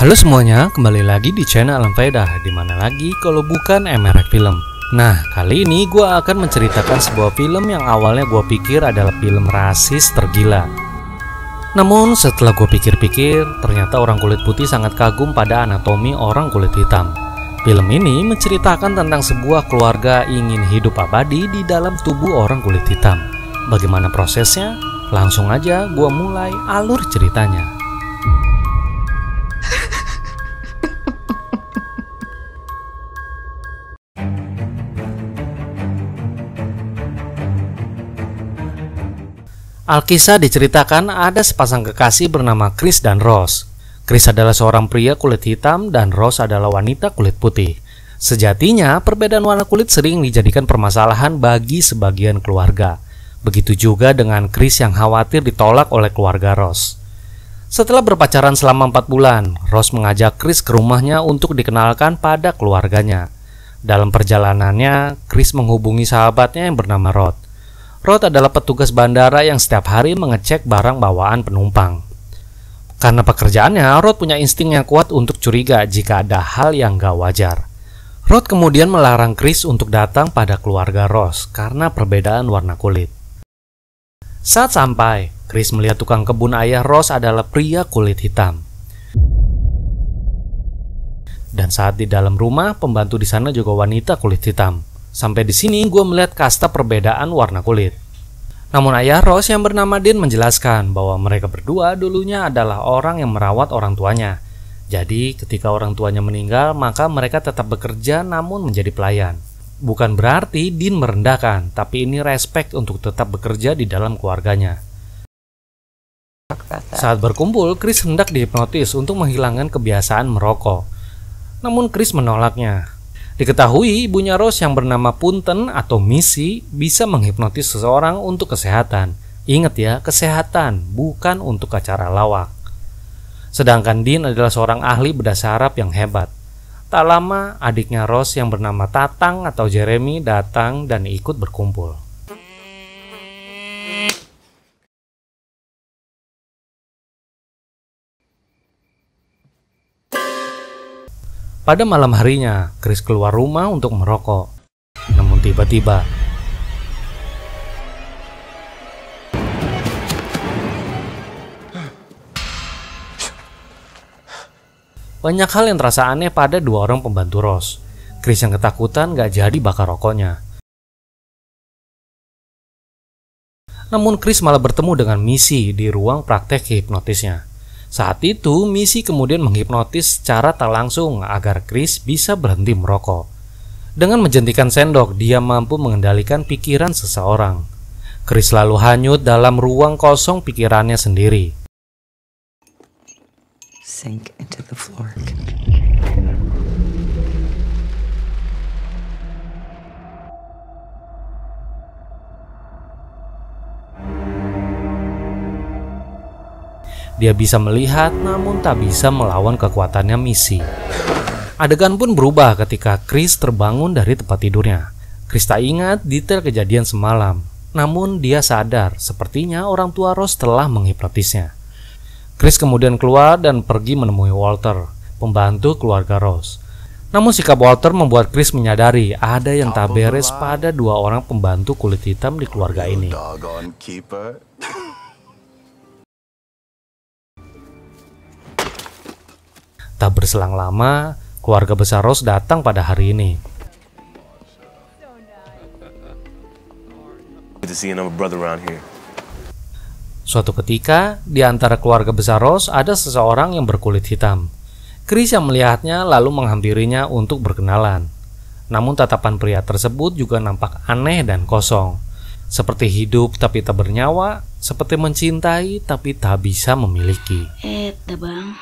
Halo semuanya, kembali lagi di channel Alam Faedah. Dimana lagi kalau bukan Emerald Film. Nah, kali ini gue akan menceritakan sebuah film yang awalnya gue pikir adalah film rasis tergila. Namun setelah gue pikir-pikir, ternyata orang kulit putih sangat kagum pada anatomi orang kulit hitam. Film ini menceritakan tentang sebuah keluarga ingin hidup abadi di dalam tubuh orang kulit hitam. Bagaimana prosesnya? Langsung aja gue mulai alur ceritanya. Alkisah diceritakan ada sepasang kekasih bernama Chris dan Rose. Chris adalah seorang pria kulit hitam dan Rose adalah wanita kulit putih. Sejatinya, perbedaan warna kulit sering dijadikan permasalahan bagi sebagian keluarga. Begitu juga dengan Chris yang khawatir ditolak oleh keluarga Rose. Setelah berpacaran selama 4 bulan, Rose mengajak Chris ke rumahnya untuk dikenalkan pada keluarganya. Dalam perjalanannya, Chris menghubungi sahabatnya yang bernama Rod. Rod adalah petugas bandara yang setiap hari mengecek barang bawaan penumpang. Karena pekerjaannya, Rod punya insting yang kuat untuk curiga jika ada hal yang gak wajar. Rod kemudian melarang Chris untuk datang pada keluarga Rose karena perbedaan warna kulit. Saat sampai, Chris melihat tukang kebun ayah Rose adalah pria kulit hitam. Dan saat di dalam rumah, pembantu di sana juga wanita kulit hitam. Sampai di sini gue melihat kasta perbedaan warna kulit. Namun ayah Rose yang bernama Dean menjelaskan bahwa mereka berdua dulunya adalah orang yang merawat orang tuanya. Jadi ketika orang tuanya meninggal, maka mereka tetap bekerja namun menjadi pelayan. Bukan berarti Dean merendahkan, tapi ini respect untuk tetap bekerja di dalam keluarganya. Saat berkumpul, Chris hendak dihipnotis untuk menghilangkan kebiasaan merokok. Namun Chris menolaknya. Diketahui ibunya Rose yang bernama Punten atau Missy bisa menghipnotis seseorang untuk kesehatan. Ingat ya, kesehatan, bukan untuk acara lawak. Sedangkan Dean adalah seorang ahli bedah saraf yang hebat. Tak lama, adiknya Rose yang bernama Tatang atau Jeremy datang dan ikut berkumpul. Pada malam harinya, Chris keluar rumah untuk merokok. Namun tiba-tiba, banyak hal yang terasa aneh pada dua orang pembantu Rose. Chris yang ketakutan gak jadi bakar rokoknya. Namun Chris malah bertemu dengan Missy di ruang praktek hipnotisnya. Saat itu, Missy kemudian menghipnotis secara tak langsung agar Chris bisa berhenti merokok. Dengan menjentikan sendok, dia mampu mengendalikan pikiran seseorang. Chris lalu hanyut dalam ruang kosong pikirannya sendiri. Sink into the floor. Dia bisa melihat namun tak bisa melawan kekuatannya Missy. Adegan pun berubah ketika Chris terbangun dari tempat tidurnya. Chris tak ingat detail kejadian semalam. Namun dia sadar sepertinya orang tua Rose telah menghipnotisnya. Chris kemudian keluar dan pergi menemui Walter, pembantu keluarga Rose. Namun sikap Walter membuat Chris menyadari ada yang tak beres pada dua orang pembantu kulit hitam di keluarga ini. Tak berselang lama, keluarga besar Rose datang pada hari ini. Suatu ketika, di antara keluarga besar Rose ada seseorang yang berkulit hitam. Chris yang melihatnya lalu menghampirinya untuk berkenalan. Namun tatapan pria tersebut juga nampak aneh dan kosong. Seperti hidup tapi tak bernyawa, seperti mencintai tapi tak bisa memiliki. Bang.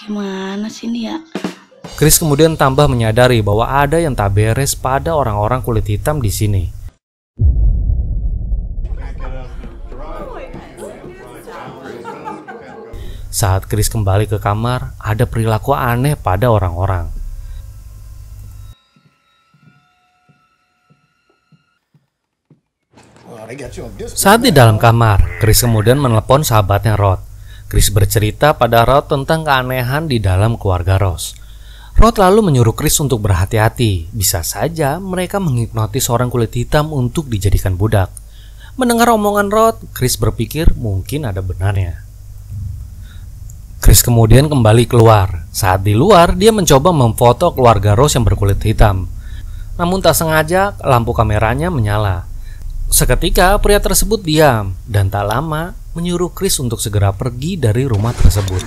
Gimana sih ini ya? Chris kemudian tambah menyadari bahwa ada yang tak beres pada orang-orang kulit hitam di sini. Saat Chris kembali ke kamar, ada perilaku aneh pada orang-orang. Saat di dalam kamar, Chris kemudian menelepon sahabatnya Rod. Chris bercerita pada Rod tentang keanehan di dalam keluarga Ross. Rod lalu menyuruh Chris untuk berhati-hati, bisa saja mereka menghipnotis orang kulit hitam untuk dijadikan budak. Mendengar omongan Rod, Chris berpikir mungkin ada benarnya. Chris kemudian kembali keluar. Saat di luar, dia mencoba memfoto keluarga Ross yang berkulit hitam. Namun tak sengaja, lampu kameranya menyala. Seketika, pria tersebut diam dan tak lama menyuruh Chris untuk segera pergi dari rumah tersebut.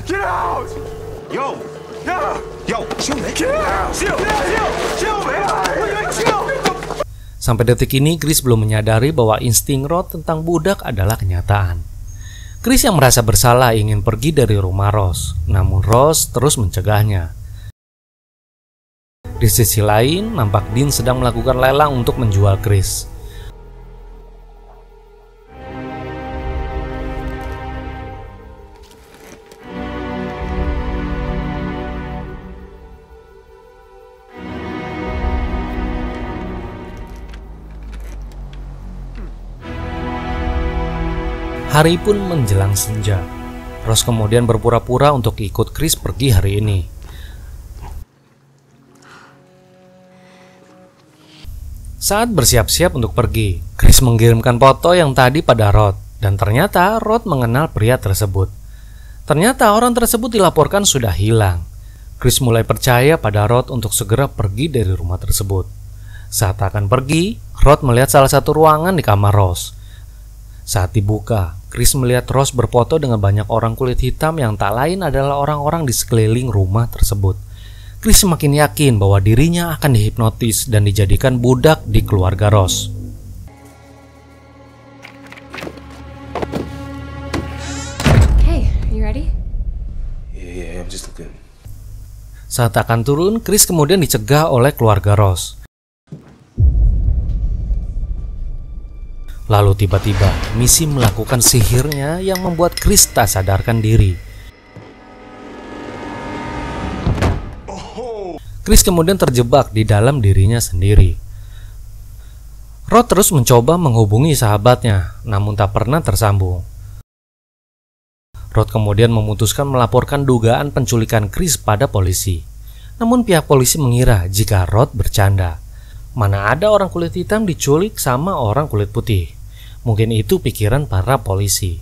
Sampai detik ini, Chris belum menyadari bahwa insting Rod tentang budak adalah kenyataan. Chris yang merasa bersalah ingin pergi dari rumah Ross, namun Ross terus mencegahnya. Di sisi lain, nampak Dean sedang melakukan lelang untuk menjual Chris. Hari pun menjelang senja. Ross kemudian berpura-pura untuk ikut Chris pergi hari ini. Saat bersiap-siap untuk pergi, Chris mengirimkan foto yang tadi pada Rod, dan ternyata Rod mengenal pria tersebut. Ternyata orang tersebut dilaporkan sudah hilang. Chris mulai percaya pada Rod untuk segera pergi dari rumah tersebut. Saat akan pergi, Rod melihat salah satu ruangan di kamar Ross. Saat dibuka, Chris melihat Ross berfoto dengan banyak orang kulit hitam yang tak lain adalah orang-orang di sekeliling rumah tersebut. Chris semakin yakin bahwa dirinya akan dihipnotis dan dijadikan budak di keluarga Ross. Hey, you ready? Yeah, I'm just looking. Saat akan turun, Chris kemudian dicegah oleh keluarga Ross. Lalu tiba-tiba, Missy melakukan sihirnya yang membuat Chris tak sadarkan diri. Chris kemudian terjebak di dalam dirinya sendiri. Rod terus mencoba menghubungi sahabatnya, namun tak pernah tersambung. Rod kemudian memutuskan melaporkan dugaan penculikan Chris pada polisi. Namun pihak polisi mengira jika Rod bercanda. Mana ada orang kulit hitam diculik sama orang kulit putih. Mungkin itu pikiran para polisi.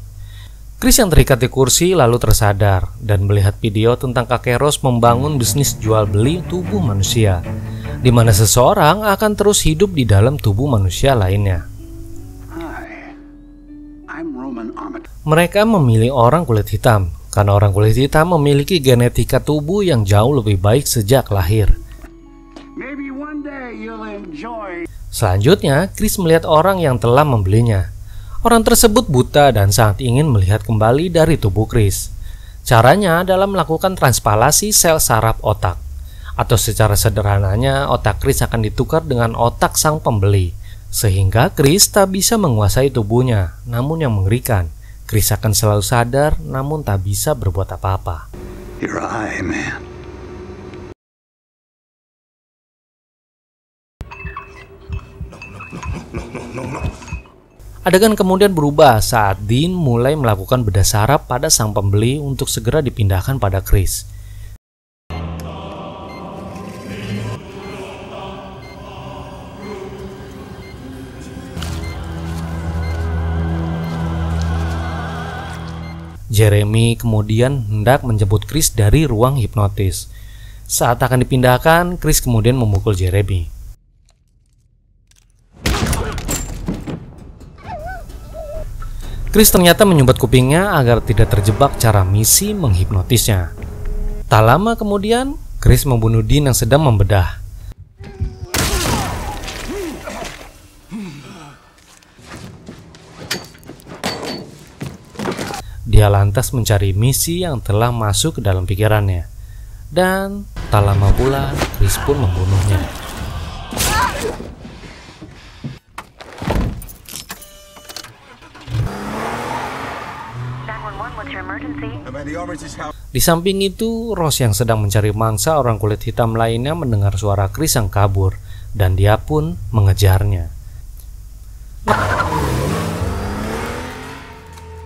Chris yang terikat di kursi lalu tersadar dan melihat video tentang kakek Ross membangun bisnis jual beli tubuh manusia, di mana seseorang akan terus hidup di dalam tubuh manusia lainnya. Mereka memilih orang kulit hitam karena orang kulit hitam memiliki genetika tubuh yang jauh lebih baik sejak lahir. Selanjutnya, Chris melihat orang yang telah membelinya. Orang tersebut buta dan sangat ingin melihat kembali dari tubuh Chris. Caranya adalah melakukan transpalasi sel saraf otak. Atau secara sederhananya, otak Chris akan ditukar dengan otak sang pembeli. Sehingga Chris tak bisa menguasai tubuhnya. Namun yang mengerikan, Chris akan selalu sadar namun tak bisa berbuat apa-apa. You're high, man. No. Adegan kemudian berubah saat Dean mulai melakukan bedah saraf pada sang pembeli untuk segera dipindahkan pada Chris. Jeremy kemudian hendak menjemput Chris dari ruang hipnotis. Saat akan dipindahkan, Chris kemudian memukul Jeremy. Chris ternyata menyumbat kupingnya agar tidak terjebak cara Missy menghipnotisnya. Tak lama kemudian, Chris membunuh Dean yang sedang membedah. Dia lantas mencari Missy yang telah masuk ke dalam pikirannya. Dan tak lama pula, Chris pun membunuhnya. Di samping itu, Ross yang sedang mencari mangsa orang kulit hitam lainnya mendengar suara Chris yang kabur, dan dia pun mengejarnya.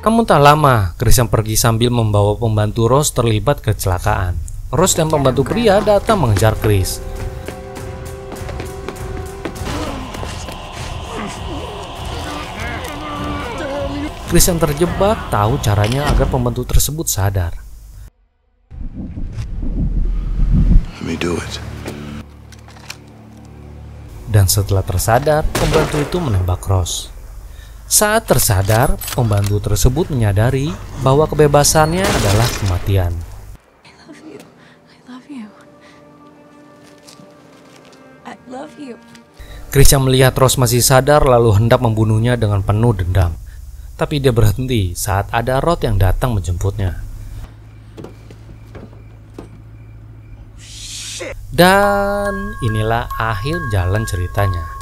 Namun tak lama, Chris yang pergi sambil membawa pembantu Rose terlibat kecelakaan. Rose dan pembantu pria datang mengejar Chris. Chris yang terjebak tahu caranya agar pembantu tersebut sadar. Let me do it. Dan setelah tersadar, pembantu itu menembak Rose. Saat tersadar, pembantu tersebut menyadari bahwa kebebasannya adalah kematian. I love you. I love you. I love you. Chris yang melihat Rose masih sadar lalu hendak membunuhnya dengan penuh dendam. Tapi dia berhenti saat ada Rod yang datang menjemputnya. Dan inilah akhir jalan ceritanya.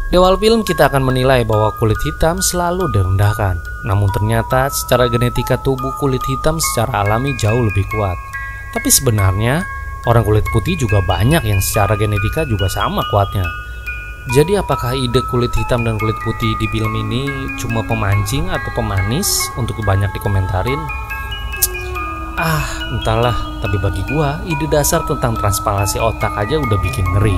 Di awal film kita akan menilai bahwa kulit hitam selalu direndahkan. Namun ternyata secara genetika tubuh kulit hitam secara alami jauh lebih kuat. Tapi sebenarnya orang kulit putih juga banyak yang secara genetika juga sama kuatnya. Jadi apakah ide kulit hitam dan kulit putih di film ini cuma pemancing atau pemanis untuk banyak dikomentarin? Entahlah, tapi bagi gua ide dasar tentang transparansi otak aja udah bikin ngeri.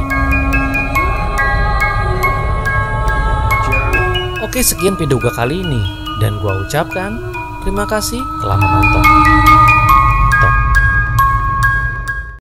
Oke, sekian video gua kali ini dan gua ucapkan terima kasih telah menonton.